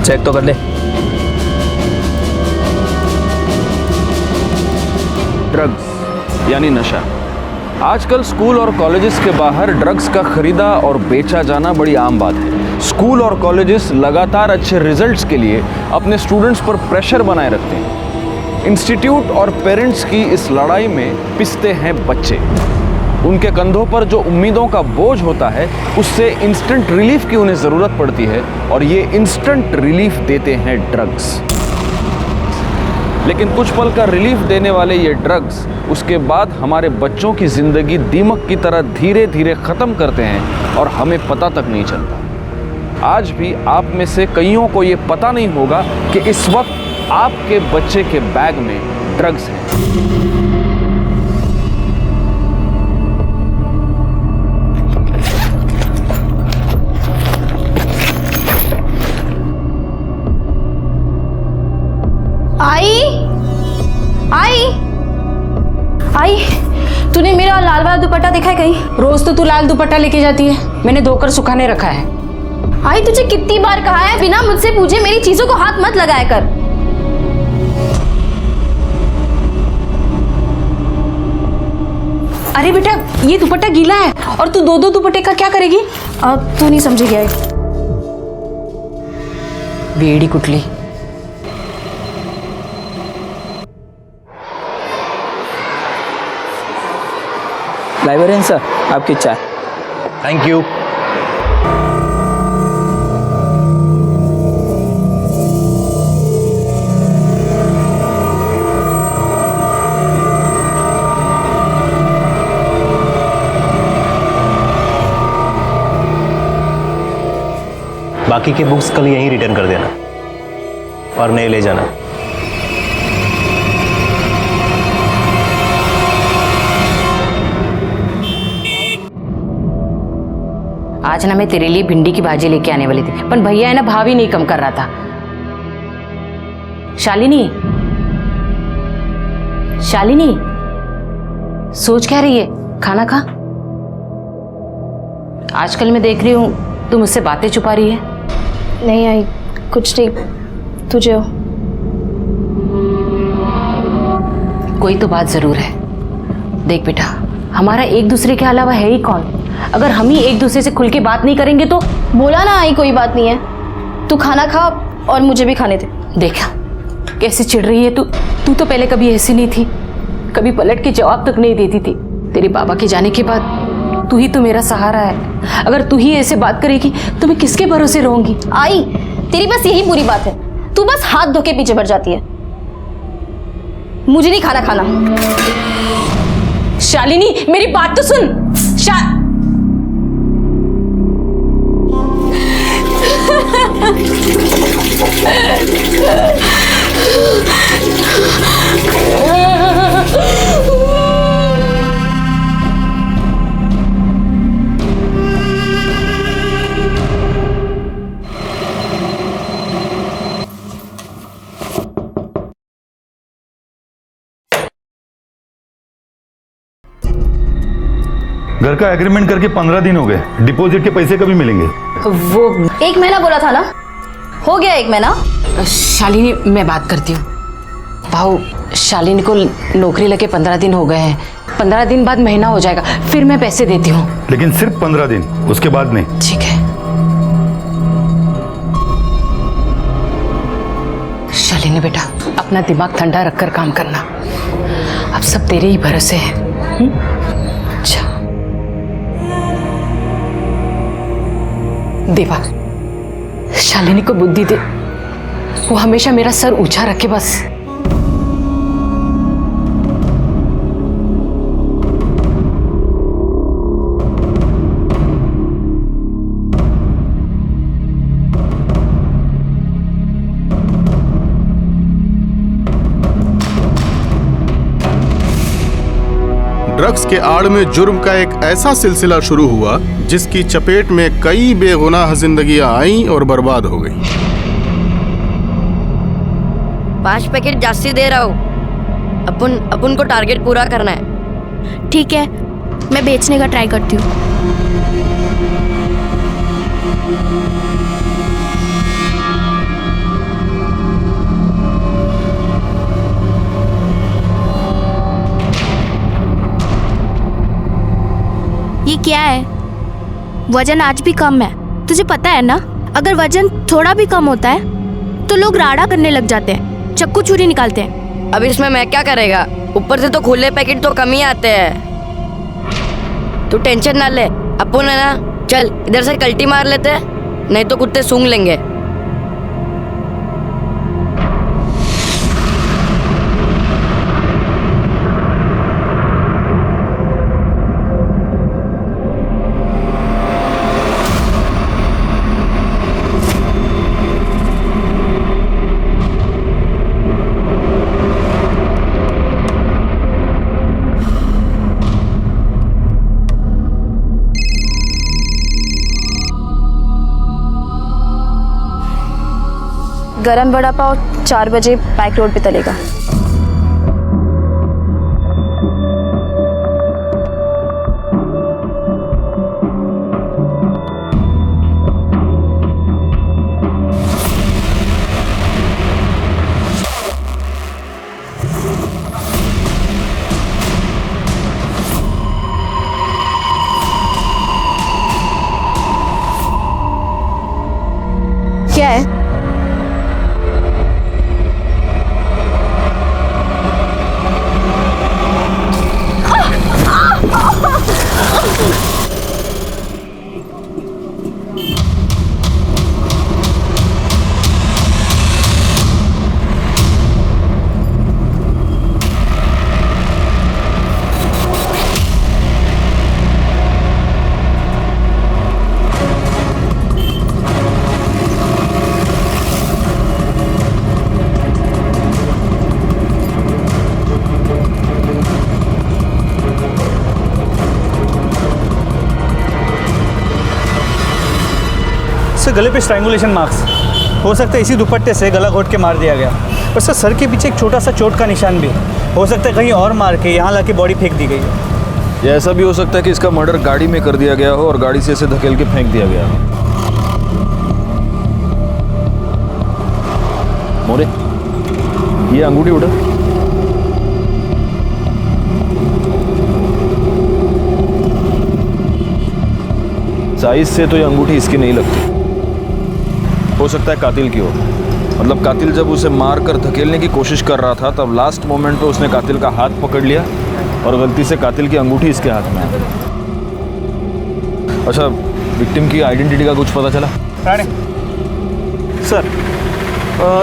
Check तो कर ले। ड्रग्स यानी नशा। आजकल स्कूल और कॉलेजेस के बाहर ड्रग्स का खरीदा और बेचा जाना बड़ी आम बात है। स्कूल और कॉलेजेस लगातार अच्छे रिजल्ट्स के लिए अपने स्टूडेंट्स पर प्रेशर बनाए रखते हैं। इंस्टीट्यूट और पेरेंट्स की इस लड़ाई में पिसते हैं बच्चे। उनके कंधों पर जो उम्मीदों का बोझ होता है उससे इंस्टेंट रिलीफ की उन्हें ज़रूरत पड़ती है और ये इंस्टेंट रिलीफ देते हैं ड्रग्स। लेकिन कुछ पल का रिलीफ देने वाले ये ड्रग्स उसके बाद हमारे बच्चों की ज़िंदगी दीमक की तरह धीरे धीरे ख़त्म करते हैं और हमें पता तक नहीं चलता। आज भी आप में से कईयों को ये पता नहीं होगा कि इस वक्त आपके बच्चे के बैग में ड्रग्स हैं। आई, तूने मेरा लाल वाला दुपट्टा देखा है कहीं? रोज तो तू लाल दुपट्टा लेके जाती है, मैंने धोकर सुखाने रखा है। आई, तुझे कितनी बार कहा है बिना मुझसे पूछे मेरी चीजों को हाथ मत लगाया कर। अरे बेटा, ये दुपट्टा गीला है और तू दो दुपट्टे का क्या करेगी? अब तू नहीं समझेगी आई। वेड़ी कुटली। लाइब्रेरियन सर, आपकी चाय। Thank you. बाकी के बुक्स कल यहीं रिटर्न कर देना और नए ले जाना। आज ना मैं तेरे लिए भिंडी की भाजी लेके आने वाली थी, पर भैया है ना भाव ही नहीं कम कर रहा था। शालिनी, शालिनी, सोच क्या रही है? खाना खा। आजकल मैं देख रही हूँ तू मुझसे बातें छुपा रही है। नहीं आई, कुछ नहीं, तुझे हो। कोई तो बात जरूर है। देख बेटा, हमारा एक दूसरे के अलावा है ही कौन? अगर हम ही एक दूसरे से खुल के बात नहीं करेंगे तो। बोला ना आई, कोई बात नहीं है। तू खाना खा और मुझे भी खाने दे। देखा कैसे चिढ़ रही है तू। तू तो पहले कभी ऐसी नहीं थी, कभी पलट के जवाब तक नहीं देती थी। तेरे बाबा के जाने के बाद तू ही तो मेरा सहारा है। अगर तू ही ऐसे बात करेगी तो मैं किसके भरोसे रहूंगी? आई, तेरी बस यही पूरी बात है। तू बस हाथ धो के पीछे बढ़ जाती है। मुझे नहीं खाना खाना। शालिनी, मेरी बात तो सुन। घर का एग्रीमेंट करके 15 दिन हो गए, डिपॉजिट के पैसे कभी मिलेंगे? वो 1 महीना बोला था ना, हो गया 1 महीना। शालिनी, मैं बात करती हूँ। भाऊ, शालिनी को नौकरी लगे 15 दिन हो गए हैं। 15 दिन बाद महीना हो जाएगा, फिर मैं पैसे देती हूँ। लेकिन सिर्फ 15 दिन, उसके बाद नहीं। ठीक है। शालिनी बेटा, अपना दिमाग ठंडा रखकर काम करना। अब सब तेरे ही भरोसे है। अच्छा देवा, शालिनी को बुद्धि दे। वो हमेशा मेरा सर ऊंचा रखे बस। ड्रग्स के आड़ में जुर्म का एक ऐसा सिलसिला शुरू हुआ जिसकी चपेट में कई बेगुनाह जिंदगियां आईं और बर्बाद हो गई। 5 पैकेट जास्ती दे रहा हूँ। अपन को टारगेट पूरा करना है। ठीक है, मैं बेचने का ट्राई करती हूँ। क्या है? वजन आज भी कम है, तुझे पता है ना? अगर वजन थोड़ा भी कम होता है तो लोग राड़ा करने लग जाते हैं, चक्कू छुरी निकालते हैं। अब इसमें मैं क्या करेगा? ऊपर से तो खुले पैकेट तो कम ही आते हैं। तू टेंशन ना ले, अपन है ना, चल इधर से कल्टी मार लेते हैं, नहीं तो कुत्ते सूंघ लेंगे। गरम वड़ा पाव 4 बजे पैक रोड पे तलेगा। क्या है? सर गले पे स्ट्रैंगुलेशन मार्क्स, हो सकता है इसी दुपट्टे से गला घोट के मार दिया गया। और सर के पीछे एक छोटा सा चोट का निशान भी है, हो सकता है कहीं और मार के यहाँ लाके बॉडी फेंक दी गई है। या ऐसा भी हो सकता है कि इसका मर्डर गाड़ी में कर दिया गया हो और गाड़ी से इसे धकेल के फेंक दिया गया हो। मोरे, ये अंगूठी उठा। साइज से तो ये अंगूठी इसकी नहीं लगती, हो सकता है कातिल की हो। मतलब कातिल जब उसे मार कर धकेलने की कोशिश कर रहा था तब लास्ट मोमेंट पे उसने कातिल का हाथ पकड़ लिया और गलती से कातिल की अंगूठी इसके हाथ में आ गई। अच्छा, विक्टिम की आइडेंटिटी का कुछ पता चला? राणे सर,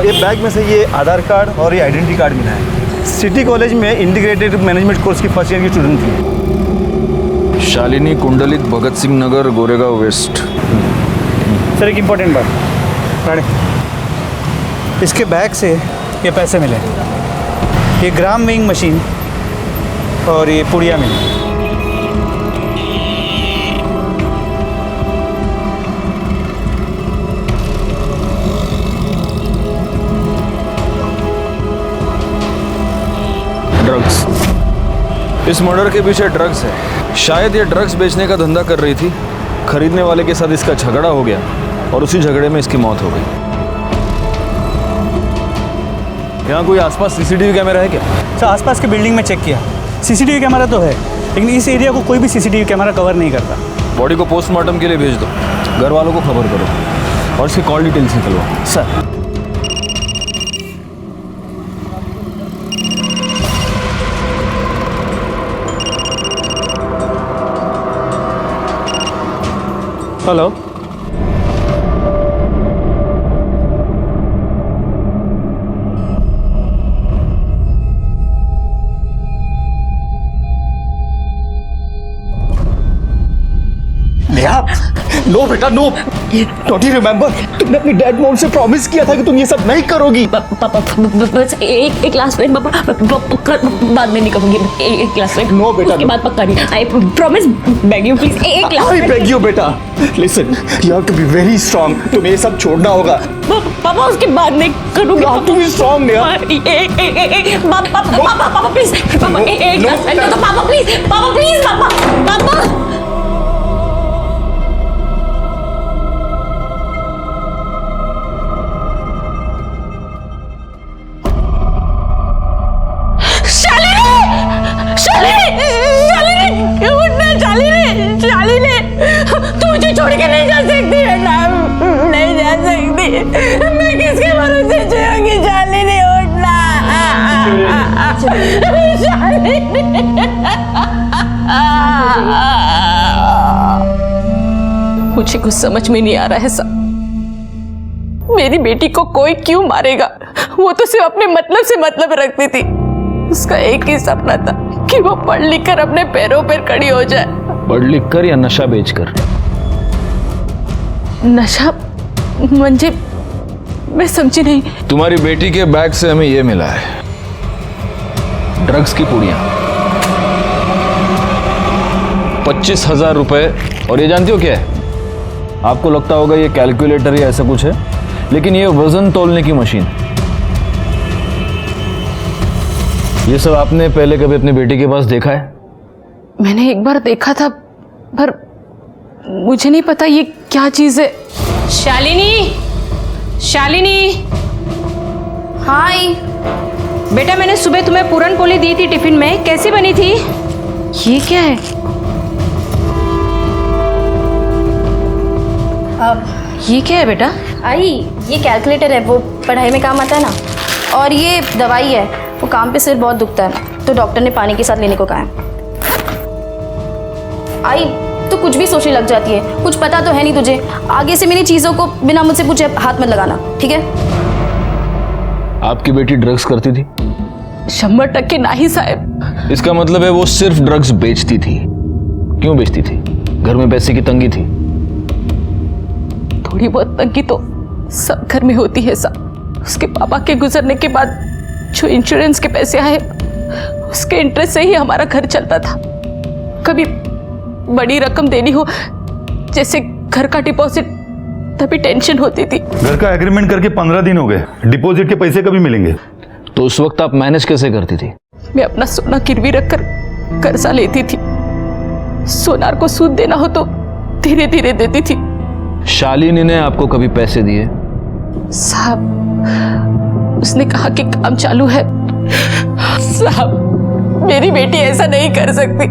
ये बैग में से ये आधार कार्ड और ये आइडेंटिटी कार्ड मिला है। सिटी कॉलेज में इंटीग्रेटेड मैनेजमेंट कोर्स की फर्स्ट ईयर की स्टूडेंट थी। शालिनी कुंडलिक, भगत सिंह नगर, गोरेगांव वेस्ट। सर एक इम्पोर्टेंट बात, राणे इसके बैग से ये पैसे मिले, ये ग्राम वेइंग मशीन और ये पुड़िया मिली। ड्रग्स, इस मर्डर के पीछे ड्रग्स है। शायद ये ड्रग्स बेचने का धंधा कर रही थी, खरीदने वाले के साथ इसका झगड़ा हो गया और उसी झगड़े में इसकी मौत हो गई। यहाँ कोई आसपास सीसीटीवी कैमरा है क्या? सर आसपास के बिल्डिंग में चेक किया, सीसीटीवी कैमरा तो है, लेकिन इस एरिया को कोई भी सीसीटीवी कैमरा कवर नहीं करता। बॉडी को पोस्टमार्टम के लिए भेज दो, घर वालों को खबर करो और इसकी कॉल डिटेल्स निकलवाओ। सर हेलो, नो बेटा नो, डोंट यू रिमेम्बर, तुमने अपनी डैड मॉम से प्रॉमिस किया था कि तुम ये सब नहीं करोगी। बस एक क्लास में बाद में नहीं कहूंगी, एक क्लास में। नो बेटा, उसके बाद पक्का नहीं। I promise, beg you please, एक क्लास। आई बेग यू बेटा, listen, you have to be very strong, तुम्हें ये सब छोड़ना होगा। पापा उसके बाद नहीं करूंगी। You have to be strong यार। पापा प्लीज, पापा एक क्लास में तो पापा प्लीज, पापा प्लीज, पापा। शालिनी, शालिनी, शालिनी, उठना, शालिनी, शालिनी। मैं किसके भरोसे जियूंगी? शालिनी उठना, मुझे कुछ समझ में नहीं आ रहा है सब। मेरी बेटी को कोई क्यों मारेगा? वो तो सिर्फ अपने मतलब से मतलब रखती थी। उसका एक ही सपना था कि वो पढ़ लिख कर अपने पैरों पर खड़ी हो जाए। पढ़ लिख कर या नशा बेचकर? नशा म्हणजे मैं समझी नहीं। तुम्हारी बेटी के बैग से हमें ये मिला है, ड्रग्स की पुड़ियां, 25,000 रुपए। और ये जानती हो क्या है? आपको लगता होगा ये कैलकुलेटर या ऐसा कुछ है, लेकिन ये वजन तोलने की मशीन। ये सब आपने पहले कभी अपनी बेटी के पास देखा है? मैंने एक बार देखा था, पर मुझे नहीं पता ये क्या चीज है। शालिनी, शालिनी। हाय बेटा, मैंने सुबह तुम्हें पूरन पोली दी थी टिफिन में, कैसी बनी थी? ये क्या है? ये क्या है बेटा? आई, ये कैलकुलेटर है, वो पढ़ाई में काम आता है ना। और ये दवाई है, वो काम पे सिर बहुत दुखता है तो डॉक्टर ने पानी के साथ लेने को कहा है। आई, तो कुछ भी सोचने लग जाती है, कुछ पता तो है नहीं तुझे। आगे से मेरी चीज़ों को बिना मुझसे पूछे हाथ मत लगाना, ठीक है? आपकी बेटी ड्रग्स करती थी? 100% नहीं साहब। इसका मतलब है वो सिर्फ ड्रग्स बेचती थी। क्यों बेचती थी? घर में पैसे की तंगी थी? थोड़ी बहुत तंगी तो सब घर में होती है साहब। उसके पापा के गुजरने के बाद जो इंश्योरेंस के पैसे आए, उसके इंटरेस्ट से ही हमारा घर चलता था। कभी बड़ी रकम देनी हो, जैसे घर का डिपॉजिट, तभी टेंशन होती थी। घर का एग्रीमेंट करके 15 दिन हो गए, डिपॉजिट के पैसे कभी मिलेंगे? तो उस वक्त आप मैनेज कैसे करती थी? मैं अपना सोना गिरवी रखकर कर्जा लेती थी। सोनार को सूद देना हो तो धीरे धीरे देती थी। शालिनी ने आपको कभी पैसे दिए? साहब, उसने कहा कि काम चालू है। साहब, मेरी बेटी ऐसा नहीं कर सकती।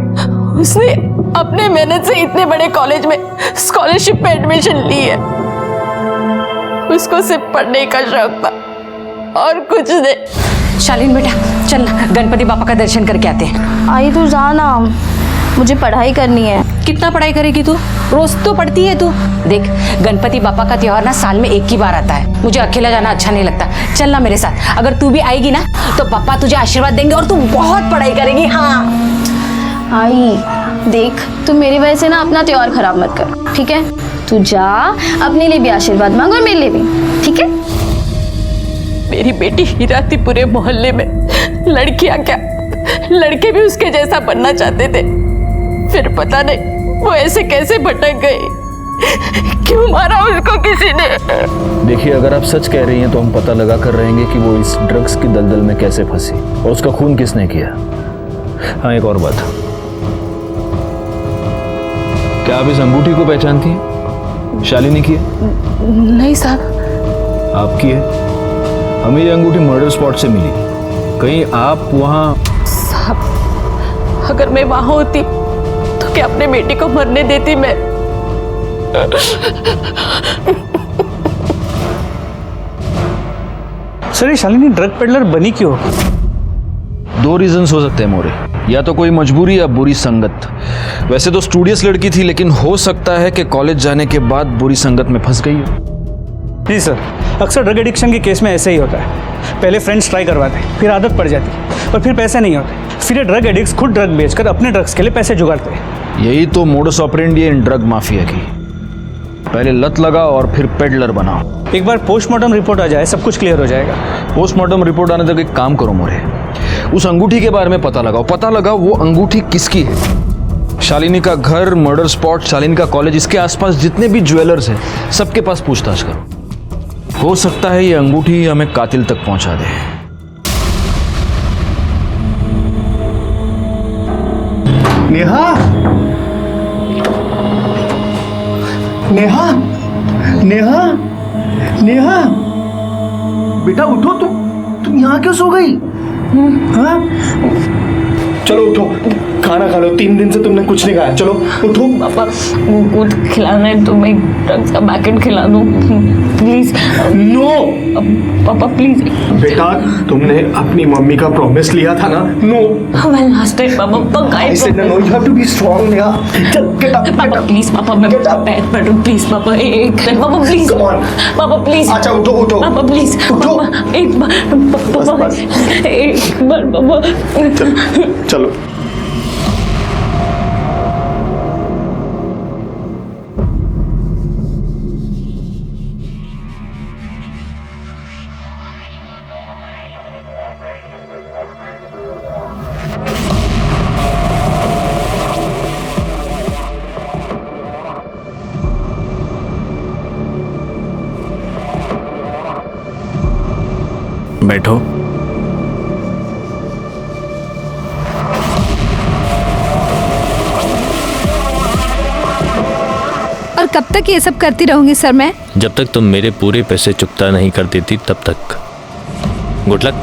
उसने अपने मेहनत से इतने बड़े कॉलेज में स्कॉलरशिप पे एडमिशन ली है। उसको सिर्फ पढ़ने का शौक था और कुछ नहीं। शालीन बेटा, चल गणपति बापा का दर्शन करके आते हैं। आई तू जा ना, मुझे पढ़ाई करनी है। कितना पढ़ाई करेगी तू? रोज तो पढ़ती है तू। देख, गणपति बापा का त्योहार ना साल में एक ही बार आता है। मुझे अकेला जाना अच्छा नहीं लगता। चल ना मेरे साथ। अगर तू भी आएगी ना तो पापा तुझे आशीर्वाद देंगे और तू बहुत पढ़ाई करेगी। हाँ आई देख, तू मेरी वजह से ना अपना त्योहार खराब मत कर, ठीक है? तू जा, अपने लिए भी आशीर्वाद मांग और मेरे लिए भी, ठीक है? मेरी बेटी हीरा थी पूरे मोहल्ले में। लड़कियां क्या, लड़के भी उसके जैसा बनना चाहते थे। फिर पता नहीं वो ऐसे कैसे भटक गई। क्यों मारा उसको किसी ने? देखिए, अगर आप सच कह रही हैं तो हम पता लगा कर रहेंगे कि वो इस ड्रग्स की दलदल में कैसे फंसी और उसका खून किसने किया। हाँ, एक और बात, क्या आप इस अंगूठी को पहचानती हैं? शालिनी की है? नहीं साहब। आपकी है? हमें ये अंगूठी मर्डर स्पॉट से मिली। कहीं आप वहां? साहब, अगर मैं वहां होती तो क्या अपने बेटी को मरने देती मैं? सर, ये शालिनी ड्रग पेडलर बनी क्यों? दो रीजंस हो सकते हैं मोरे। या तो कोई मजबूरी या बुरी संगत। वैसे तो स्टूडियस लड़की थी, लेकिन हो सकता है कि कॉलेज जाने के बाद बुरी संगत में फंस गई हो। जी सर, अक्सर ड्रग एडिक्शन के केस में ऐसे ही होता है। पहले फ्रेंड्स ट्राई करवाते हैं, फिर आदत पड़ जाती है और फिर पैसे नहीं होते। फिर ये ड्रग एडिक्ट्स खुद ड्रग बेचकर अपने ड्रग्स के लिए पैसे जुगाड़ते हैं। यही तो मोडस ऑपरेंडी है इन ड्रग माफिया की। पहले लत लगाओ और फिर पेडलर बनाओ। एक बार पोस्टमार्टम रिपोर्ट आ जाए, सब कुछ क्लियर हो जाएगा। पोस्टमार्टम रिपोर्ट आने तक एक काम करो मोरे, उस अंगूठी के बारे में पता लगाओ वो अंगूठी किसकी है। शालिनी का घर, मर्डर स्पॉट, शालिनी का कॉलेज, इसके आसपास जितने भी ज्वेलर्स हैं सबके पास पूछताछ करो। हो सकता है ये अंगूठी हमें कातिल तक पहुंचा दे। नेहा, नेहा, नेहा, नेहा, बेटा उठो। तुम यहाँ क्यों सो गई? हाँ? चलो उठो, खाना खा लो। 3 दिन से तुमने कुछ नहीं खाया, चलो उठो। पापा कुछ खिलाना है तो मैं ड्रग्स का पैकेट खिला दूं प्लीज। नो पापा प्लीज। बेटा, तुमने अपनी मम्मी का प्रॉमिस लिया था ना। नो मैं लास्ट टाइम पापा I said no, you have to be strong, Neha. चल get up, पापा प्लीज, पापा मैं पैर पड़ूं प्लीज, पापा एक पापा प्लीज, Come on. पापा प्लीज। अच्छा उठो उठो पापा प्लीज, उठो। पापा एक बार, पापा एक बार पापा। चलो। बैठो। और कब तक ये सब करती रहूंगी सर मैं? जब तक तुम मेरे पूरे पैसे चुकता नहीं कर देती तब तक। Good luck.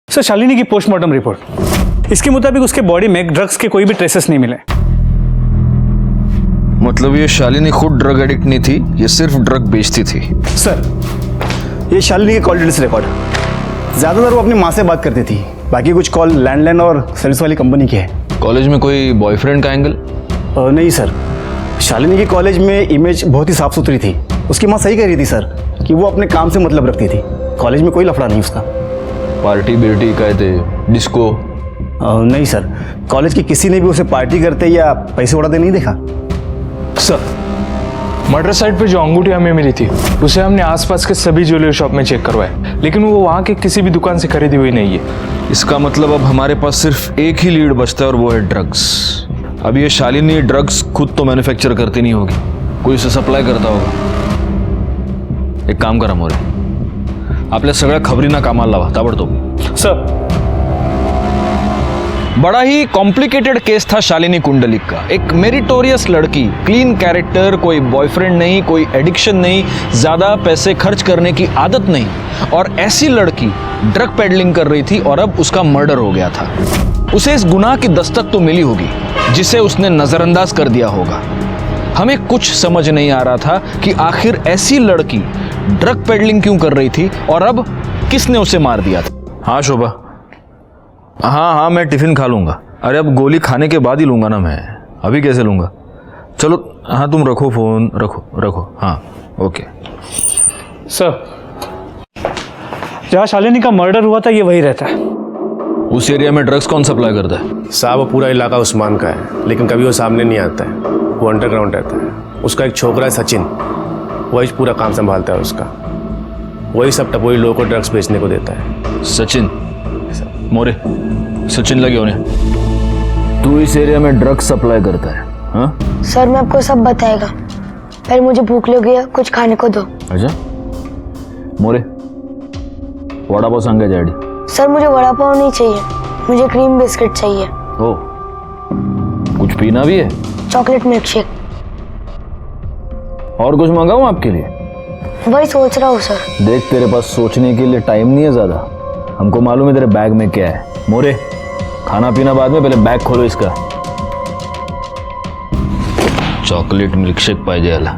सर शालिनी की पोस्टमार्टम रिपोर्ट, इसके मुताबिक उसके बॉडी में ड्रग्स के कोई भी ट्रेसेस नहीं मिले। मतलब ये शालिनी खुद ड्रग एडिक्ट नहीं थी, ये सिर्फ ड्रग बेचती थी। सर ये शालिनी के कॉल डिटेल्स रिकॉर्ड। ज़्यादातर वो अपनी माँ से बात करती थी, बाकी कुछ कॉल लैंडलाइन और सेल्स वाली कंपनी की है। कॉलेज में कोई बॉयफ्रेंड का एंगल? नहीं सर, शालिनी की कॉलेज में इमेज बहुत ही साफ सुथरी थी। उसकी माँ सही कह रही थी सर कि वो अपने काम से मतलब रखती थी, कॉलेज में कोई लफड़ा नहीं उसका। पार्टी बिर्टी कहते, डिस्को? नहीं सर, कॉलेज की किसी ने भी उसे पार्टी करते या पैसे उड़ाते नहीं देखा। सर मर्डर साइट पे जो अंगूठी हमें मिली थी उसे हमने आसपास के सभी ज्वेलरी शॉप में चेक करवाया, लेकिन वो वहाँ के किसी भी दुकान से खरीदी हुई नहीं है। इसका मतलब अब हमारे पास सिर्फ एक ही लीड बचता है और वो है ड्रग्स। अब ये शालिनी ड्रग्स खुद तो मैन्युफैक्चर करती नहीं होगी, कोई उसे सप्लाई करता होगा। एक काम करा मोरे, आपल्या सगळ्या खबरींना कामाला लावा ताबडतोब। सर बड़ा ही कॉम्प्लिकेटेड केस था शालिनी कुंडलिक का। एक मेरिटोरियस लड़की, क्लीन कैरेक्टर, कोई बॉयफ्रेंड नहीं, कोई एडिक्शन नहीं, ज्यादा पैसे खर्च करने की आदत नहीं, और ऐसी लड़की ड्रग पेडलिंग कर रही थी और अब उसका मर्डर हो गया था। उसे इस गुनाह की दस्तक तो मिली होगी जिसे उसने नजरअंदाज कर दिया होगा। हमें कुछ समझ नहीं आ रहा था कि आखिर ऐसी लड़की ड्रग पेडलिंग क्यों कर रही थी और अब किसने उसे मार दिया था। हाँ शोभा, हाँ मैं टिफिन खा लूंगा। अरे अब गोली खाने के बाद ही लूंगा ना मैं, अभी कैसे लूंगा? चलो हाँ तुम रखो फोन, रखो। हाँ ओके। सर जहाँ शालिनी का मर्डर हुआ था ये वही रहता है। उस एरिया में ड्रग्स कौन सप्लाई करता है? साहब वो पूरा इलाका उस्मान का है, लेकिन कभी वो सामने नहीं आता है, वो अंडरग्राउंड रहता है। उसका एक छोकरा है सचिन, वही पूरा काम संभालता है उसका। वही सब टपोरी लोगों को ड्रग्स बेचने को देता है। सचिन मोरे, सचिन लगे होने। तू इस एरिया में ड्रग्स सप्लाई करता है? हाँ सर मैं आपको सब बताएगा, पहले मुझे भूख लगी है, कुछ खाने को दो। अच्छा मोरे, वड़ा पाव सांगे डैडी। सर मुझे वड़ा पाव नहीं चाहिए, मुझे क्रीम बिस्किट चाहिए। ओ, कुछ पीना भी है? Chocolate milk shake. और कुछ मंगाऊं आपके लिए? वही सोच रहा हूँ सर। देख तेरे पास सोचने के लिए टाइम नहीं है ज्यादा, हमको मालूम है तेरे बैग में क्या है। मोरे खाना पीना बाद में, पहले बैग खोलो इसका। चॉकलेट मिल्क शेक पाहिजे याला।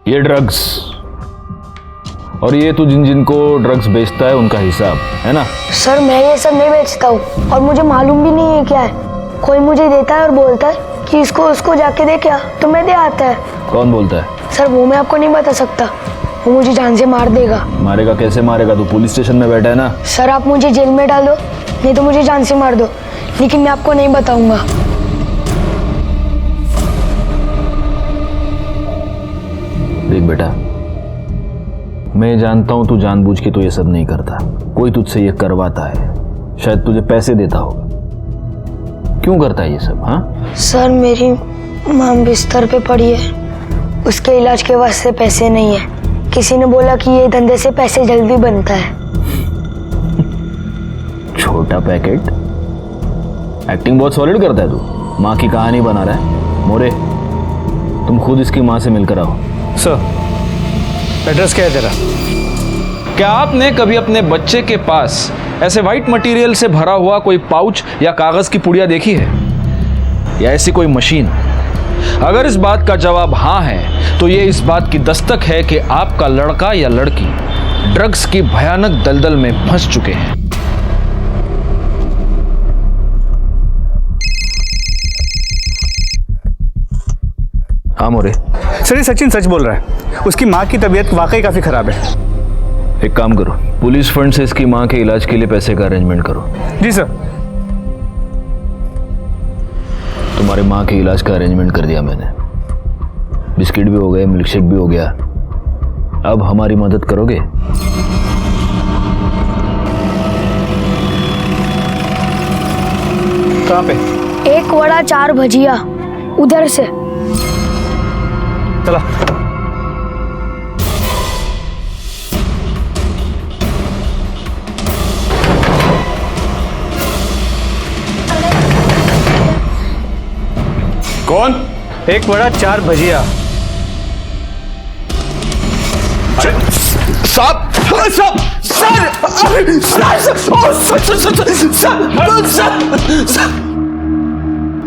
ये ड्रग्स, और ये तू जिन जिनको ड्रग्स बेचता है उनका हिसाब है ना? सर मैं ये सब नहीं बेचता हूँ और मुझे मालूम भी नहीं है क्या है। कोई मुझे देता है और बोलता है कि इसको उसको जाके दे क्या, तो मैं दे आता है। कौन बोलता है? सर वो मैं आपको नहीं बता सकता, वो मुझे जान से मार देगा। मारेगा? कैसे मारेगा? तू पुलिस स्टेशन में बैठा है ना। सर आप मुझे जेल में डालो, नहीं तो मुझे जान से मार दो, लेकिन मैं आपको नहीं बताऊंगा। देख बेटा, मैं जानता हूं तू जानबूझ के तो ये सब नहीं करता, कोई तुझसे ये करवाता है, शायद तुझे पैसे देता होगा। क्यों करता है ये सब? हाँ सर मेरी माँ बिस्तर पे पड़ी है, उसके इलाज के वास्ते पैसे नहीं है। किसी ने बोला कि ये धंधे से पैसे जल्दी बनता है। छोटा पैकेट? एक्टिंग बहुत सॉलिड करता है तू। माँ की कहानी बना रहा है। मोरे, तुम खुद इसकी माँ से मिलकर आओ। सर, एड्रेस क्या है तेरा? क्या आपने कभी अपने बच्चे के पास ऐसे वाइट मटेरियल से भरा हुआ कोई पाउच या कागज की पुड़िया देखी है, या ऐसी कोई मशीन? अगर इस बात का जवाब हाँ है तो ये इस बात की दस्तक है कि आपका लड़का या लड़की ड्रग्स की भयानक दलदल में फंस चुके हैं। हाँ मोरे। सर, ये सचिन सच बोल रहा है। उसकी माँ की तबीयत वाकई काफी खराब है। एक काम करो, पुलिस फंड से इसकी माँ के इलाज के लिए पैसे का अरेंजमेंट करो। जी सर। तुम्हारे माँ के इलाज का अरेंजमेंट कर दिया मैंने। बिस्किट भी हो गए, मिल्कशेक भी हो गया। अब हमारी मदद करोगे? कहाँ पे? 1 वड़ा 4 भजिया, उधर से। चला। कौन? 1 वड़ा 4 भजिया।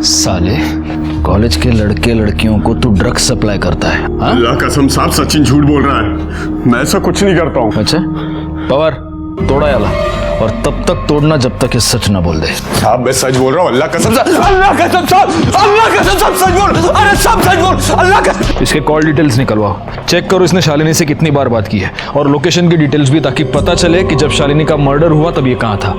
साले, कॉलेज के लड़के लड़कियों को तू ड्रग्स सप्लाई करता है? अल्लाह कसम साहब, सचिन झूठ बोल रहा है। मैं ऐसा कुछ नहीं करता हूँ। अच्छा, पवार तोड़ा याला, और तब तक तोड़ना जब तक ये सच ना बोल दे। साहब मैं सच बोल रहा हूँ, अल्लाह कसम साहब, अल्लाह कसम साहब, अल्लाह कसम साहब, सच बोल। अरे सब सच बोल, अल्लाह कसम। इसके कॉल डिटेल्स निकलवाओ, चेक करो इसने शालिनी से कितनी बार बात की है, और लोकेशन की डिटेल्स भी, ताकि पता चले कि जब शालिनी का मर्डर हुआ तब ये कहाँ था।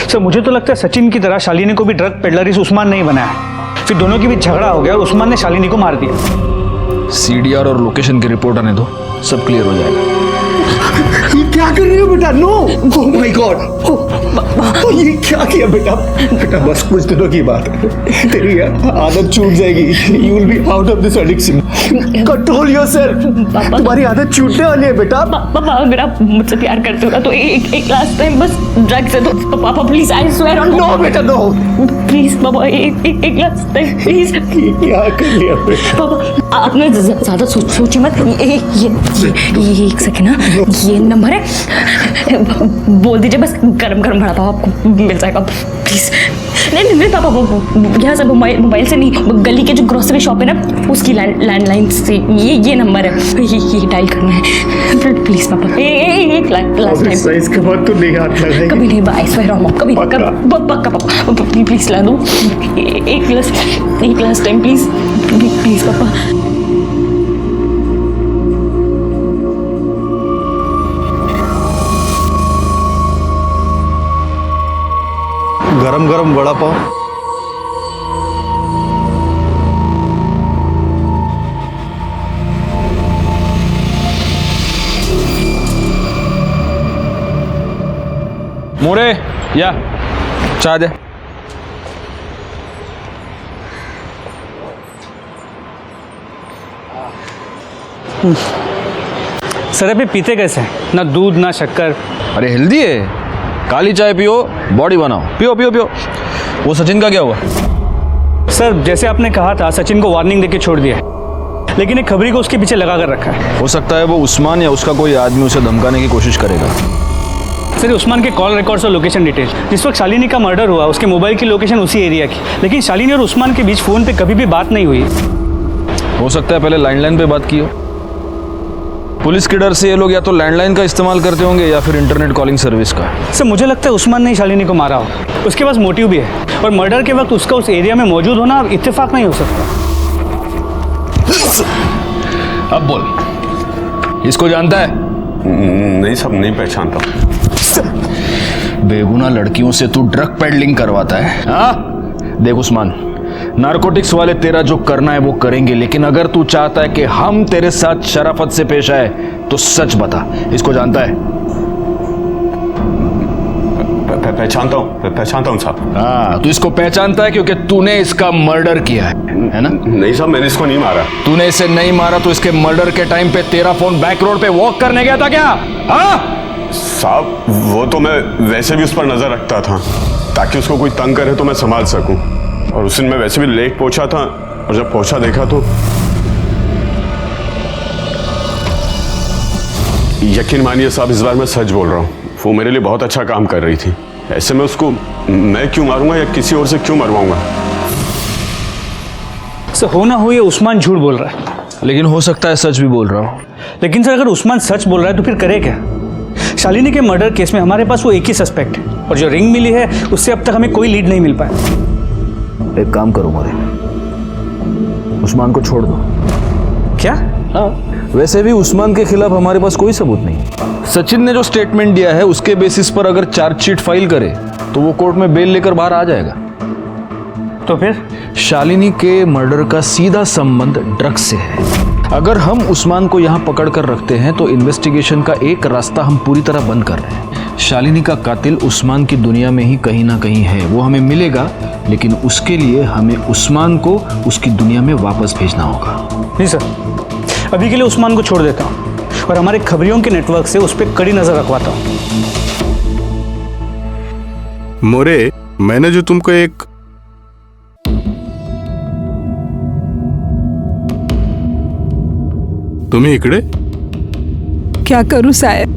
सर, मुझे तो लगता है सचिन की तरह शालिनी को भी ड्रग पेडलर इस उस्मान नहीं बनाया। फिर दोनों के बीच झगड़ा हो गया और उस्मान ने शालिनी को मार दिया। सीडीआर और लोकेशन की रिपोर्ट आने दो, सब क्लियर हो जाएगा। ये क्या कर रही हो बेटा? नो, ओह माय गॉड, ये क्या किया बेटा? बेटा बस कुछ दिनों की बात है, तेरी आदत छूट जाएगी। You will be out of this addiction. Control yourself. तुम्हारी आदत छूटने वाली है बेटा। पापा, अगर आप मुझसे प्यार करते हो ना तो एक लास्ट टाइम बस ड्रग से दो पापा, please, I swear on. No बेटा, नो प्लीज पापा, एक लास्ट टाइम प्लीज। क्या कर लिया बेटा? पापा, आपने ज्यादा सोची मत। ये एक सेकंड ना, ये नंबर है, बोल दीजिए बस। गरम गरम भरा पापा आपको मिल जाएगा, प्लीज। नहीं पापा, वो यहाँ से मोबाइल से नहीं, गली के जो ग्रोसरी शॉप है ना, उसकी लैंडलाइन से ये नंबर है, ये डायल करना है। प्लीज पापा, एक लास्ट टाइम। इसके बाद तो नहीं हाथ लगाएगी कभी नहीं, आई स्वेयर ऑन, कभी पक्का पापा, प्लीज ला दो एक लास्ट टाइम, प्लीज पापा। गरम गरम वड़ा पाव। मोरे, या चाय दे। सर, अभी पीते कैसे हैं? ना दूध ना शक्कर। अरे हेल्दी है, काली चाय पियो, बॉडी बनाओ। पियो पियो पियो। वो सचिन का क्या हुआ? सर, जैसे आपने कहा था, सचिन को वार्निंग देके छोड़ दिया, लेकिन एक खबरी को उसके पीछे लगा कर रखा है। हो सकता है वो उस्मान या उसका कोई आदमी उसे धमकाने की कोशिश करेगा। सर, उस्मान के कॉल रिकॉर्ड्स और लोकेशन डिटेल, जिस वक्त शालिनी का मर्डर हुआ उसके मोबाइल की लोकेशन उसी एरिया की, लेकिन शालिनी और उस्मान के बीच फोन पे कभी भी बात नहीं हुई। हो सकता है पहले लैंडलाइन पे बात की हो। पुलिस के डर से ये लोग या तो लैंडलाइन का इस्तेमाल करते होंगे या फिर इंटरनेट कॉलिंग सर्विस का। सर, मुझे लगता है उस्मान ने शालिनी को मारा हो। उसके पास मोटिव भी है, और मर्डर के वक्त उसका उस एरिया में मौजूद होना इत्तेफाक नहीं हो सकता। अब बोल, इसको जानता है? नहीं सब नहीं पहचानता। बेगुनाह लड़कियों से तू ड्रग पेडलिंग करवाता है? हाँ, देख उस्मान, नारकोटिक्स वाले तेरा जो करना है वो करेंगे, लेकिन अगर तू चाहता है कि हम तेरे साथ शराफत से पेश आए तो सच बता, इसको जानता है? पहचानता हूँ साहब। हाँ, तू इसको पहचानता है क्योंकि तूने इसका मर्डर किया है ना? नहीं साहब, मैंने इसको नहीं मारा। तूने इसे नहीं मारा तो इसके मर्डर के टाइम पे तेरा फोन बैक रोड पे वॉक करने गया था क्या? हाँ साहब वो तो मैं वैसे भी उस पर नजर रखता था ताकि उसको कोई तंग करे तो मैं संभाल सकूं। और उस दिन मैं वैसे भी लेट पहुंचा था और जब पहुंचा देखा तो यकीन मानिए साहब, इस बार मैं सच बोल रहा हूँ, वो मेरे लिए बहुत अच्छा काम कर रही थी। ऐसे में उसको मैं क्यों मारूंगा या किसी और से क्यों मरवाऊंगा? सर हो ना हो ये उस्मान झूठ बोल रहा है। लेकिन हो सकता है सच भी बोल रहा हूँ। लेकिन सर अगर उस्मान सच बोल रहा है तो फिर करे क्या? शालिनी के मर्डर केस में हमारे पास वो एक ही सस्पेक्ट है और जो रिंग मिली है उससे अब तक हमें कोई लीड नहीं मिल पाया। एक काम करो मोरे, उस्मान को छोड़ दो। क्या? हाँ, वैसे भी उस्मान के खिलाफ हमारे पास कोई सबूत नहीं। सचिन ने जो स्टेटमेंट दिया है उसके बेसिस पर अगर चार्जशीट फाइल करे तो वो कोर्ट में बेल लेकर बाहर आ जाएगा। तो फिर शालिनी के मर्डर का सीधा संबंध ड्रग्स से है। अगर हम उस्मान को यहाँ पकड़ कर रखते हैं तो इन्वेस्टिगेशन का एक रास्ता हम पूरी तरह बंद कर रहे हैं। शालिनी का कातिल उस्मान की दुनिया में ही कहीं ना कहीं है, वो हमें मिलेगा, लेकिन उसके लिए हमें उस्मान को उसकी दुनिया में वापस भेजना होगा। नहीं सर, अभी के लिए उस्मान को छोड़ देता हूँ और हमारे खबरियों के नेटवर्क से उस पर कड़ी नजर रखवाता हूँ। मोरे, मैंने जो तुमको एक तुम्हें इकड़े क्या करूं साहब,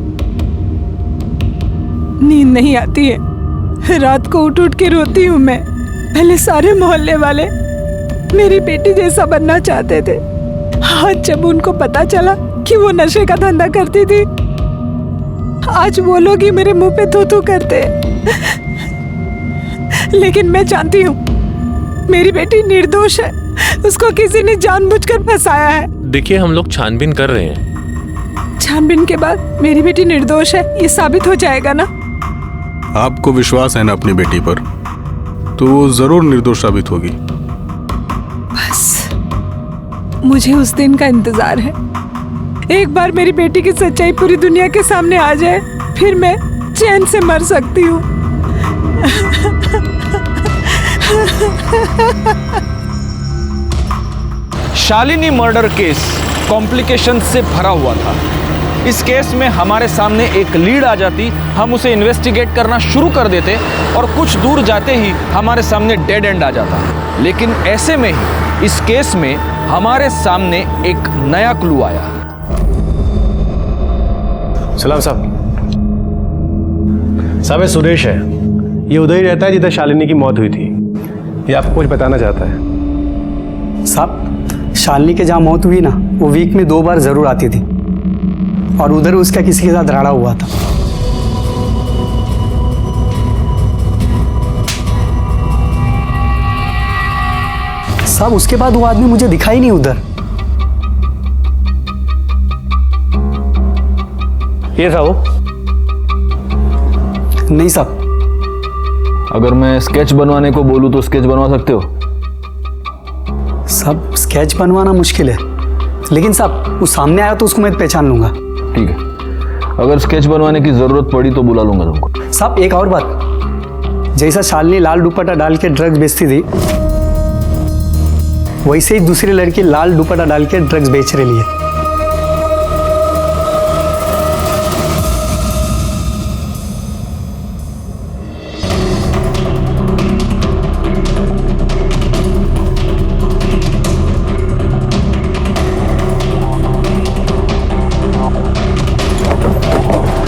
नींद नहीं आती है, रात को उठ उठ के रोती हूँ मैं। पहले सारे मोहल्ले वाले मेरी बेटी जैसा बनना चाहते थे, आज जब उनको पता चला कि वो नशे का धंधा करती थी, आज वो लोग ही मेरे मुंह पे थू थू करते। लेकिन मैं जानती हूँ मेरी बेटी निर्दोष है, उसको किसी ने जानबूझकर फंसाया है। देखिए हम लोग छानबीन कर रहे हैं। छानबीन के बाद मेरी बेटी निर्दोष है ये साबित हो जाएगा ना? आपको विश्वास है ना अपनी बेटी पर, तो वो जरूर निर्दोष साबित होगी। बस मुझे उस दिन का इंतजार है। एक बार मेरी बेटी की सच्चाई पूरी दुनिया के सामने आ जाए, फिर मैं चैन से मर सकती हूँ। शालिनी मर्डर केस कॉम्प्लिकेशन से भरा हुआ था। इस केस में हमारे सामने एक लीड आ जाती, हम उसे इन्वेस्टिगेट करना शुरू कर देते और कुछ दूर जाते ही हमारे सामने डेड एंड आ जाता। लेकिन ऐसे में ही इस केस में हमारे सामने एक नया क्लू आया। सलाम साहब। साहब ये सुरेश है, ये उधर ही रहता है जिधर शालिनी की मौत हुई थी। ये आपको कुछ बताना चाहता है। साहब शालिनी के जहाँ मौत हुई ना, वो वीक में 2 बार जरूर आती थी और उधर उसका किसी के साथ झगड़ा हुआ था। साहब उसके बाद वो आदमी मुझे दिखाई नहीं उधर। ये था वो? नहीं साहब। अगर मैं स्केच बनवाने को बोलूं तो स्केच बनवा सकते हो? साहब स्केच बनवाना मुश्किल है, लेकिन साहब वो सामने आया तो उसको मैं पहचान लूंगा। ठीक है, अगर स्केच बनवाने की जरूरत पड़ी तो बुला लूंगा तुमको। साहब एक और बात, जैसा शालिनी लाल दुपट्टा डाल के ड्रग्स बेचती थी, वैसे ही दूसरी लड़की लाल दुपट्टा डाल के ड्रग्स बेच रही है।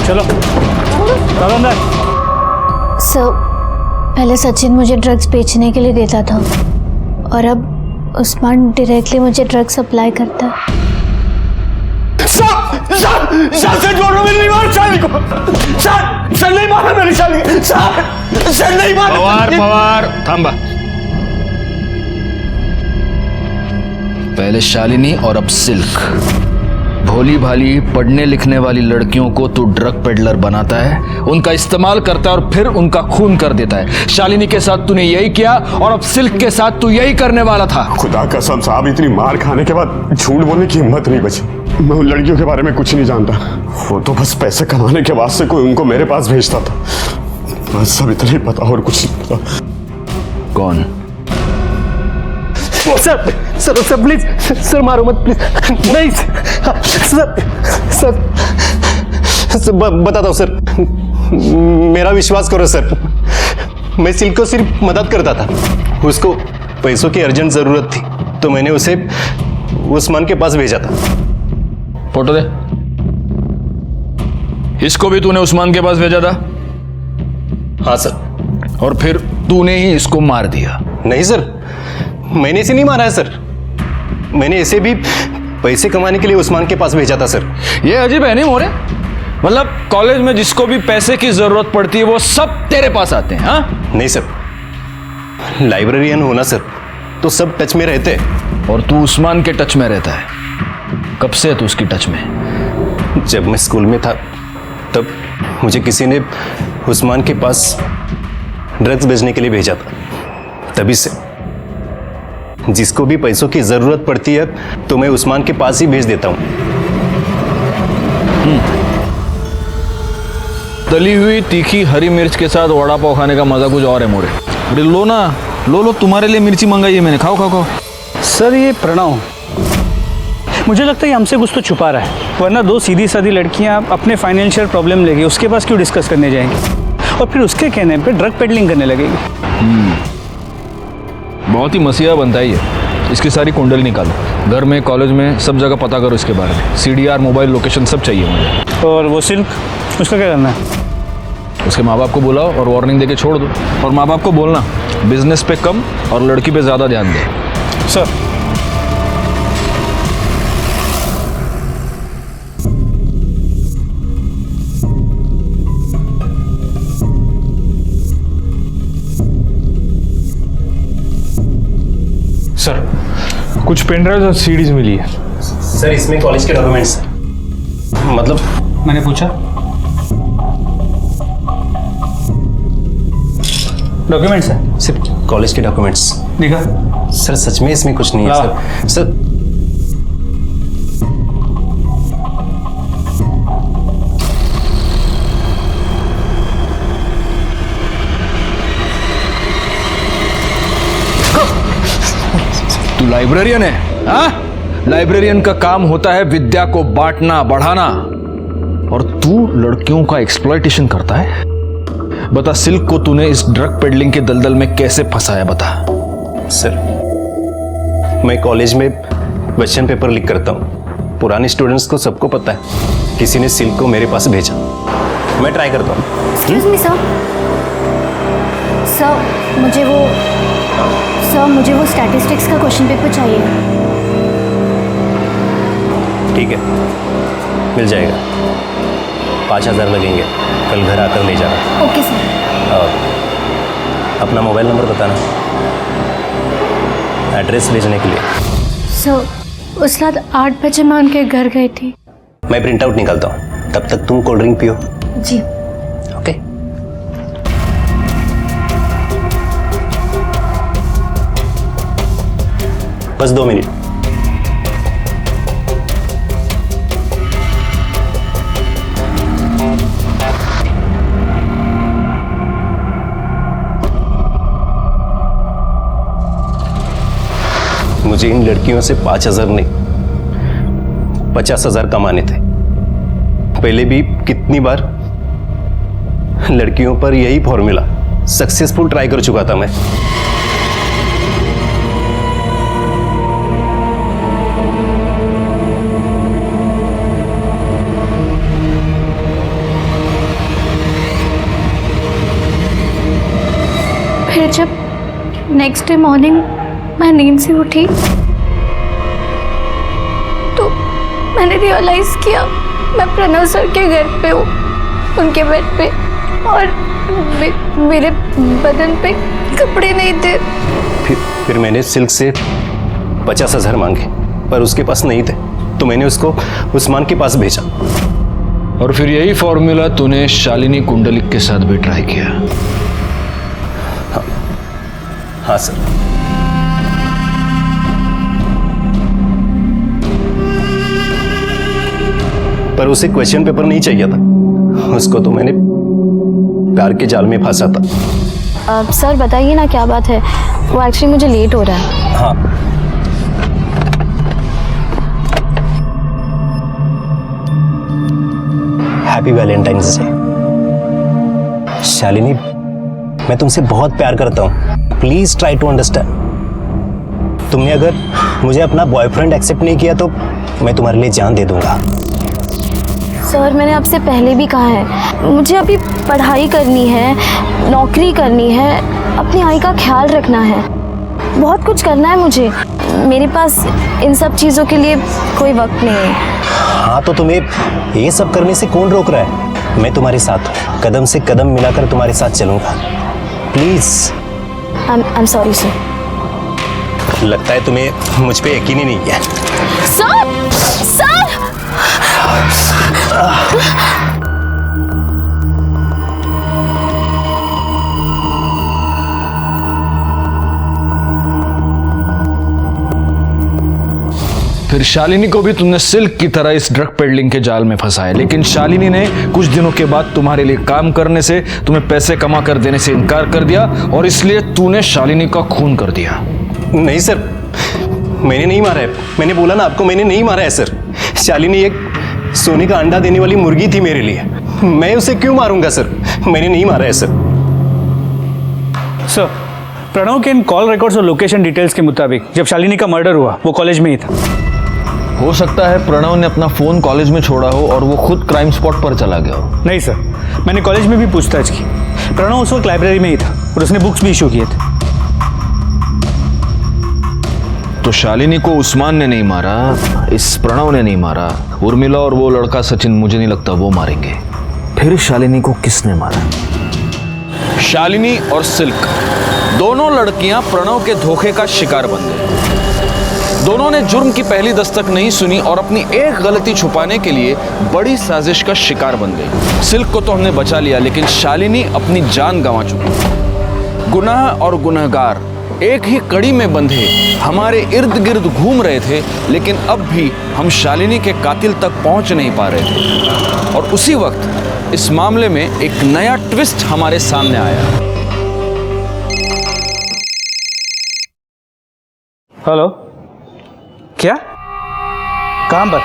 चलो सर, पहले सचिन मुझे ड्रग्स बेचने के लिए देता था और अब उस्मान डायरेक्टली मुझे ड्रग्स सप्लाई करता है। सर जोड़ रहा हूं, नहीं मार शालिनी को। सर नहीं मारा मेरी शालिनी। सर नहीं मारा। पवार थांबा। पहले शालिनी और अब सिल्क। भोली भाली पढ़ने लिखने वाली लड़कियों को तू ड्रग पेडलर बनाता है, उनका इस्तेमाल करता है और फिर उनका खून कर देता है। शालिनी के साथ तूने यही किया और अब सिल्क के साथ तू यही करने वाला था। खुदा कसम साहब, इतनी मार खाने के बाद झूठ बोलने की हिम्मत नहीं बची। मैं उन लड़कियों के बारे में कुछ नहीं जानता, वो तो बस पैसे कमाने के वास्ते कोई उनको मेरे पास भेजता था, बस सब इतना ही पता और कुछ नहीं पता। कौन? Sir sir sir please sir मारो मत प्लीज। नहीं सर सर बताता हूँ सर, मेरा विश्वास करो सर, मैं सिल्क को सिर्फ मदद करता था। उसको पैसों की अर्जेंट जरूरत थी तो मैंने उसे उस्मान के पास भेजा था। फोटो दे। इसको भी तूने उस्मान के पास भेजा था? हाँ सर। और फिर तूने ही इसको मार दिया? नहीं सर, मैंने इसे नहीं मारा है सर, मैंने इसे भी पैसे कमाने के लिए उस्मान के पास भेजा था सर। ये अजीब है नहीं मोरे? मतलब कॉलेज में जिसको भी पैसे की जरूरत पड़ती है वो सब तेरे पास आते हैं? हाँ नहीं सर, लाइब्रेरियन होना सर तो सब टच में रहते हैं। और तू उस्मान के टच में रहता है? कब से है तू उसकी टच में? जब मैं स्कूल में था तब मुझे किसी ने उस्मान के पास ड्रग्स बेचने के लिए भेजा था। तभी से जिसको भी पैसों की जरूरत पड़ती है तो मैं उस्मान के पास ही भेज देता हूं। तली हुई तीखी हरी मिर्च के साथ वड़ा पाव खाने का मजा कुछ और है मोरे। अरे लो ना, लो तुम्हारे लिए मिर्ची मंगाई है मैंने, खाओ खाओ खाओ। सर ये प्रणव, मुझे लगता है हमसे कुछ तो छुपा रहा है, वरना दो सीधी सादी लड़कियां अपने फाइनेंशियल प्रॉब्लम लेके उसके पास क्यों डिस्कस करने जाएंगी और फिर उसके कहने पे ड्रग पेडलिंग करने लगेगी। बहुत ही मसीहा बनता है ये। इसकी सारी कुंडली निकालो, घर में कॉलेज में सब जगह पता करो इसके बारे में। CDR मोबाइल लोकेशन सब चाहिए मुझे। और वो सिल्क, उसका क्या करना है? उसके माँ बाप को बुलाओ और वार्निंग देके छोड़ दो। और माँ बाप को बोलना बिजनेस पे कम और लड़की पे ज़्यादा ध्यान दे। सर सर कुछ पेन ड्राइव और सीडीज मिली है। सर इसमें कॉलेज के डॉक्यूमेंट्स, मतलब मैंने पूछा डॉक्यूमेंट्स है? सिर्फ कॉलेज के डॉक्यूमेंट्स। दिखा। सर सच में इसमें कुछ नहीं है सर। सर तू लाइब्रेरियन है? हाँ, लाइब्रेरियन का काम होता है विद्या को बांटना बढ़ाना, और तू लड़कियों का एक्सप्लॉयटेशन करता है। बता, सिल्क को तूने इस ड्रग पेडलिंग के दलदल में कैसे फंसाया, बता। सर मैं कॉलेज में क्वेश्चन पेपर लीक करता हूँ, पुराने स्टूडेंट्स को सबको पता है। किसी ने सिल्क को मेरे पास भेजा, मैं ट्राई करता हूँ। एक्सक्यूज मी सर, मुझे वो स्टैटिस्टिक्स का क्वेश्चन पेपर चाहिए। ठीक है, मिल जाएगा। 5000 लगेंगे, कल घर आकर ले जाना। Okay sir. और अपना मोबाइल नंबर बताना, एड्रेस भेजने के लिए। सर उस रात 8 बजे मैं उनके घर गई थी। मैं प्रिंट आउट निकालता हूँ, तब तक तुम कोल्ड ड्रिंक पियो। जी ओके। बस 2 मिनट। मुझे इन लड़कियों से 5000 नहीं 50,000 कमाने थे। पहले भी कितनी बार लड़कियों पर यही फॉर्मूला सक्सेसफुल ट्राई कर चुका था मैं। फिर जब नेक्स्ट डे मॉर्निंग मैं नींद से उठी तो मैंने रियलाइज किया मैं प्रणव सर के घर पे हूँ, उनके बेड पे, और मेरे बदन पे कपड़े नहीं थे। फिर मैंने सिल्क से 50,000 मांगे, पर उसके पास नहीं थे, तो मैंने उसको उस्मान के पास भेजा। और फिर यही फॉर्मूला तूने शालिनी कुंडलिक के साथ भी ट्राई किया? हाँ सर। पर उसे क्वेश्चन पेपर नहीं चाहिए था, उसको तो मैंने प्यार के जाल में फंसा था। सर बताइए ना क्या बात है, वो एक्चुअली मुझे लेट हो रहा है। हाँ हैप्पी वैलेंटाइंस डे। शालिनी, मैं तुमसे बहुत प्यार करता हूँ, प्लीज ट्राई टू अंडरस्टैंड। तुमने अगर मुझे अपना बॉयफ्रेंड एक्सेप्ट नहीं किया तो मैं तुम्हारे लिए जान दे दूंगा। सर, मैंने आपसे पहले भी कहा है, मुझे अभी पढ़ाई करनी है, नौकरी करनी है, अपनी आई का ख्याल रखना है, बहुत कुछ करना है मुझे। मेरे पास इन सब चीज़ों के लिए कोई वक्त नहीं है। हाँ, तो तुम्हें ये सब करने से कौन रोक रहा है? मैं तुम्हारे साथ हूँ, कदम से कदम मिलाकर तुम्हारे साथ चलूंगा। Please. I am sorry sir. लगता है तुम्हें मुझ पे यकीन ही नहीं है। सर! सर! फिर शालिनी को भी तुमने सिल्क की तरह इस ड्रग पेडलिंग के जाल में फंसाया, लेकिन शालिनी ने कुछ दिनों के बाद तुम्हारे लिए काम करने से, तुम्हें पैसे कमा कर देने से इनकार कर दिया और इसलिए तूने शालिनी का खून कर दिया। नहीं सर, मैंने नहीं मारा है। मैंने बोला ना आपको, मैंने नहीं मारा है सर। शालिनी एक सोने का अंडा देने वाली मुर्गी थी मेरे लिए, मैं उसे क्यों मारूंगा सर? मैंने नहीं मारा है सर। सर, प्रणव के इन कॉल रिकॉर्ड्स और लोकेशन डिटेल्स के मुताबिक जब शालिनी का मर्डर हुआ वो कॉलेज में ही था। हो सकता है प्रणव ने अपना फोन कॉलेज में छोड़ा हो और वो खुद क्राइम स्पॉट पर चला गया हो। नहीं सर, मैंने कॉलेज में भी पूछताछ की, प्रणव उस वक्त लाइब्रेरी में ही था और उसने बुक्स भी इशू किए थे। तो शालिनी को उस्मान ने नहीं मारा, इस प्रणव ने नहीं मारा, उर्मिला और वो लड़का सचिन मुझे नहीं लगता वो मारेंगे। फिर शालिनी को किसने मारा? शालिनी और सिल्क दोनों लड़कियां प्रणव के धोखे का शिकार बन गई। दोनों ने जुर्म की पहली दस्तक नहीं सुनी और अपनी एक गलती छुपाने के लिए बड़ी साजिश का शिकार बन गई। सिल्क को तो हमने बचा लिया, लेकिन शालिनी अपनी जान गंवा चुकी। गुनाह और गुनहगार एक ही कड़ी में बंधे हमारे इर्द गिर्द घूम रहे थे, लेकिन अब भी हम शालिनी के कातिल तक पहुंच नहीं पा रहे थे। और उसी वक्त इस मामले में एक नया ट्विस्ट हमारे सामने आया। हेलो, क्या? कहाँ पर?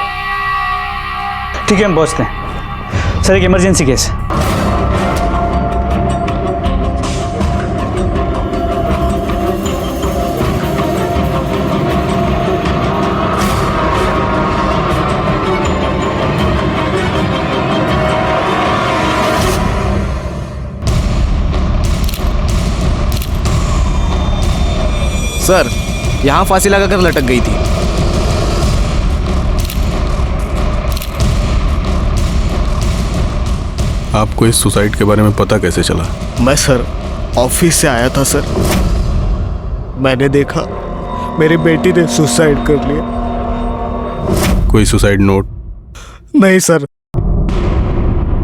ठीक है, हम पहुँचते हैं। सर, एक इमरजेंसी केस है। सर, यहाँ फांसी लगाकर लटक गई थी। आपको इस सुसाइड के बारे में पता कैसे चला? मैं सर ऑफिस से आया था सर, मैंने देखा मेरी बेटी ने सुसाइड कर लिया। कोई सुसाइड नोट? नहीं सर।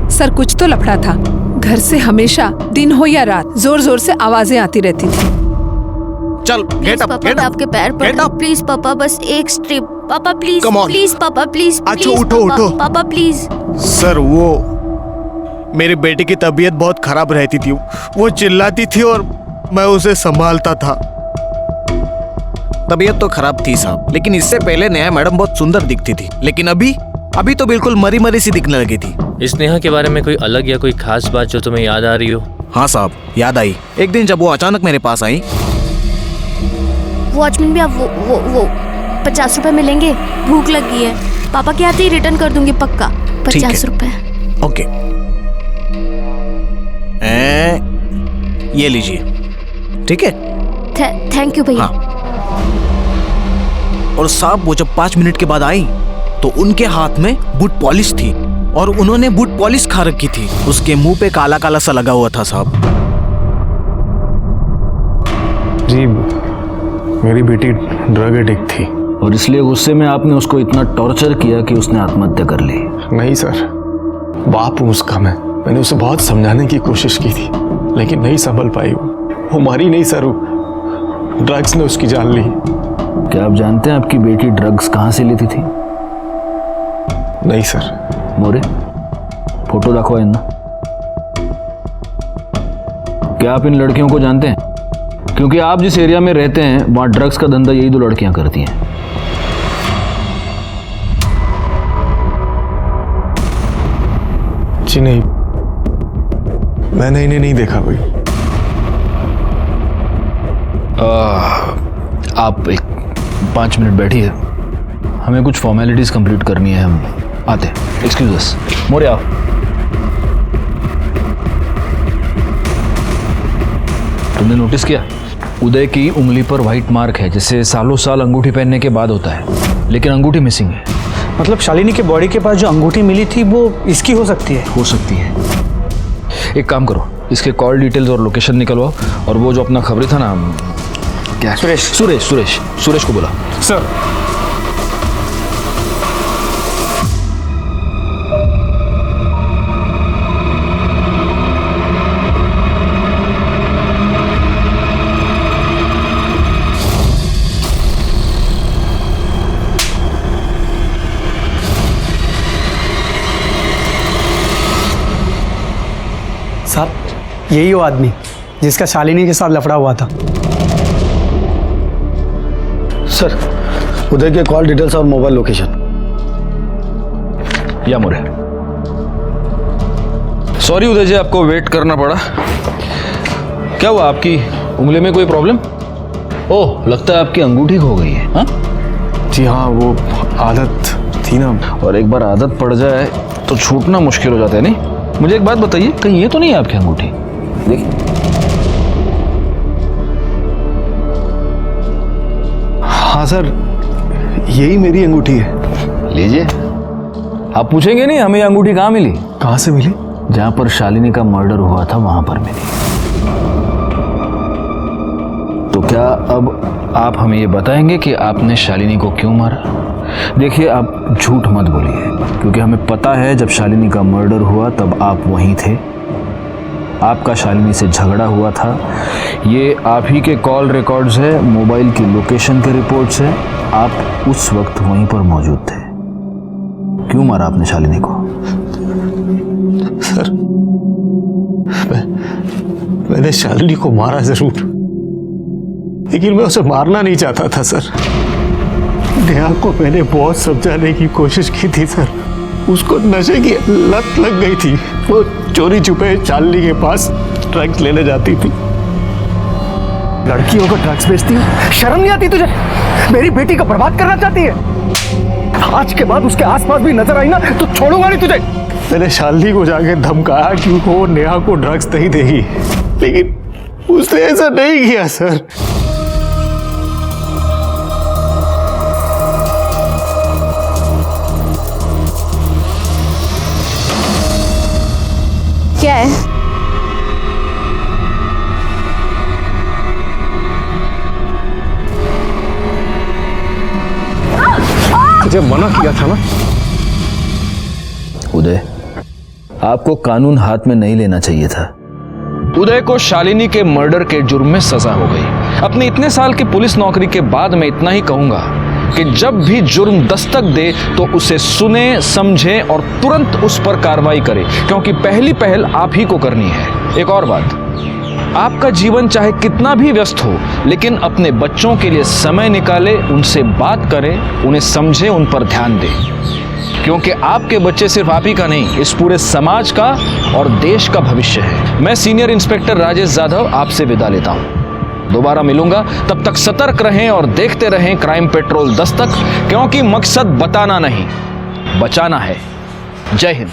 सर, कुछ तो लफड़ा था। घर से हमेशा दिन हो या रात जोर जोर से आवाजें आती रहती थी। चल, गेट अप, पापा, मैं आपके पैर पड़ता हूं, प्लीज पापा, बस एक स्ट्रिप पापा, प्लीज प्लीज पापा, प्लीज। अच्छा, उठो उठो पापा प्लीज। सर, वो मेरी बेटी की तबीयत बहुत खराब रहती थी, वो चिल्लाती थी और मैं उसे संभालता था। तबीयत तो खराब थी साहब, लेकिन इससे पहले नेहा मैडम बहुत सुंदर दिखती थी, लेकिन अभी तो बिल्कुल मरी मरी सी दिखने लगी थी। इस नेहा के बारे में कोई अलग या कोई खास बात जो तुम्हें याद आ रही हो? हाँ साहब, याद आई। एक दिन जब वो अचानक मेरे पास आई। वॉचमैन भी आप वो 50 रुपए मिलेंगे, भूख लगी है, पापा के आते ही रिटर्न कर दूंगी पक्का। 50 रुपए। ओके, ये लीजिए, ठीक है? थैंक यू भैया। और साहब, वो जब 5 मिनट के बाद आई तो उनके हाथ में बूट पॉलिश थी और उन्होंने बूट पॉलिश खा रखी थी। उसके मुंह पे काला काला सा लगा हुआ था साहब। जी, मेरी बेटी ड्रग एडिक्ट थी और इसलिए गुस्से में आपने उसको इतना टॉर्चर किया कि उसने आत्महत्या कर ली। नहीं सर, बाप हूँ उसका। मैंने उसे बहुत समझाने की कोशिश की थी, लेकिन नहीं संभल पाई। वो मारी नहीं सर, ड्रग्स ने उसकी जान ली। क्या आप जानते हैं आपकी बेटी ड्रग्स कहाँ से लेती थी? नहीं सर। मोरे, फोटो दाखवा इन्ना। क्या आप इन लड़कियों को जानते हैं? क्योंकि आप जिस एरिया में रहते हैं वहाँ ड्रग्स का धंधा यही 2 लड़कियां करती हैं। जी नहीं, मैंने इन्हें नहीं देखा कोई। आप एक 5 मिनट बैठिए, हमें कुछ फॉर्मेलिटीज कंप्लीट करनी है, हम आते हैं। एक्सक्यूज अस। मोरे आओ। तुमने नोटिस किया उदय की उंगली पर व्हाइट मार्क है, जिससे सालों साल अंगूठी पहनने के बाद होता है, लेकिन अंगूठी मिसिंग है। मतलब शालिनी के बॉडी के पास जो अंगूठी मिली थी वो इसकी हो सकती है? हो सकती है। एक काम करो, इसके कॉल डिटेल्स और लोकेशन निकलवाओ, और वो जो अपना खबरी था ना, क्या, सुरेश को बुला। सर। साहब, यही वो आदमी जिसका शालिनी के साथ लफड़ा हुआ था। सर, उदय के कॉल डिटेल्स और मोबाइल लोकेशन। या मोरे। सॉरी उदय जी, आपको वेट करना पड़ा। क्या हुआ, आपकी उंगली में कोई प्रॉब्लम? ओह, लगता है आपकी अंगूठी खो गई है। हाँ जी हाँ, वो आदत थी ना, और एक बार आदत पड़ जाए तो छूटना मुश्किल हो जाता है। नहीं, मुझे एक बात बताइए, कहीं ये तो नहीं है आपकी अंगूठी? देखिए। हाँ सर, यही मेरी अंगूठी है। लीजिए। आप पूछेंगे नहीं हमें ये अंगूठी कहाँ मिली? कहाँ से मिली? जहाँ पर शालिनी का मर्डर हुआ था वहां पर मिली। तो क्या अब आप हमें ये बताएंगे कि आपने शालिनी को क्यों मारा? देखिए, आप झूठ मत बोलिए, क्योंकि हमें पता है जब शालिनी का मर्डर हुआ तब आप वहीं थे। आपका शालिनी से झगड़ा हुआ था, ये आप ही के कॉल रिकॉर्ड्स है, मोबाइल की लोकेशन के रिपोर्ट्स है, आप उस वक्त वहीं पर मौजूद थे। क्यों मारा आपने शालिनी को? सर, मैंने शालिनी को मारा जरूर, लेकिन मैं उसे मारना नहीं चाहता था सर। नेहा को मैंने बहुत समझाने की कोशिश की थी सर, उसको नशे की लत लग गई थी। वो चोरी छुपे शालिनी के पास ड्रग्स लेने जाती थी। लड़कियों को ड्रग्स बेचती है, शर्म नहीं आती तुझे? मेरी बेटी को बर्बाद करना चाहती है? आज के बाद उसके आसपास भी नजर आई ना तो छोड़ूंगा नहीं तुझे। मैंने शालिनी को जाके धमकाया कि वो नेहा को ड्रग्स नहीं देगी, लेकिन उसने ऐसा नहीं किया सर। क्या है? तुझे मना किया था ना। उदय, आपको कानून हाथ में नहीं लेना चाहिए था। उदय को शालिनी के मर्डर के जुर्म में सजा हो गई। अपने इतने साल की पुलिस नौकरी के बाद मैं इतना ही कहूंगा कि जब भी जुर्म दस्तक दे तो उसे सुने, समझे और तुरंत उस पर कार्रवाई करे, क्योंकि पहली पहल आप ही को करनी है। एक और बात, आपका जीवन चाहे कितना भी व्यस्त हो, लेकिन अपने बच्चों के लिए समय निकाले, उनसे बात करें, उन्हें समझे, उन पर ध्यान दें, क्योंकि आपके बच्चे सिर्फ आप ही का नहीं, इस पूरे समाज का और देश का भविष्य है। मैं सीनियर इंस्पेक्टर राजेश जाधव आपसे विदा लेता हूं। दोबारा मिलूंगा, तब तक सतर्क रहें और देखते रहें क्राइम पेट्रोल दस्तक, क्योंकि मकसद बताना नहीं, बचाना है। जय हिंद।